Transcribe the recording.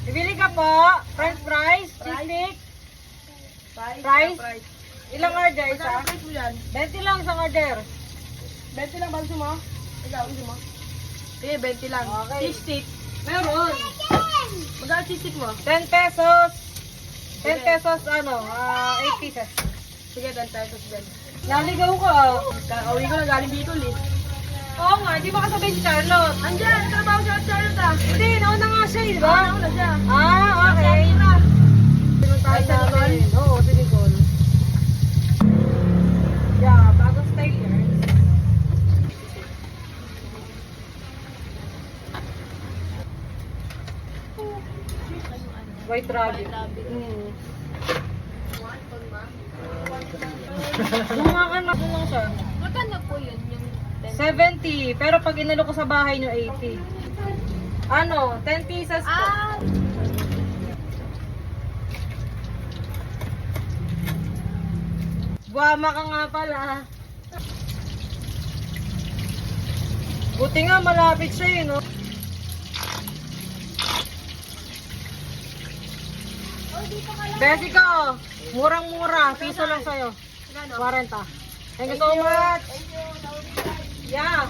Bibili ka po. French fries, cheese stick, fries. Ilang order? Isa? 20 lang isang order. 20 lang ba gusto mo? Ikaw, gusto mo? Sige, 20 lang. Okay. Cheese stick. Meron. Magkano cheese stick mo? 10 pesos. 10 pesos, 8 pieces. Sige, 10 pesos din. Naligaw ka. Kakauwi ko na galing dito, Liz. Oo nga, di ba kasabihin si Charlotte? Andyan, trabaho siya at Charlotte ah. Hindi, nauna nga siya, di ba? Ano na siya? Okay. Tayo namin. Oo, silikon. Yeah, bagong style yan. White rabbit. Lumakanak mo lang siya. Magkano po yun? Yung 70. Pero pag inalo ko sa bahay nyo, 80. 10 pieces po. Guwama ka nga pala. Buti nga malapit siya no? Besi ka oh. Murang-mura. Piso lang sa'yo. 40. Thank you so much. Yeah.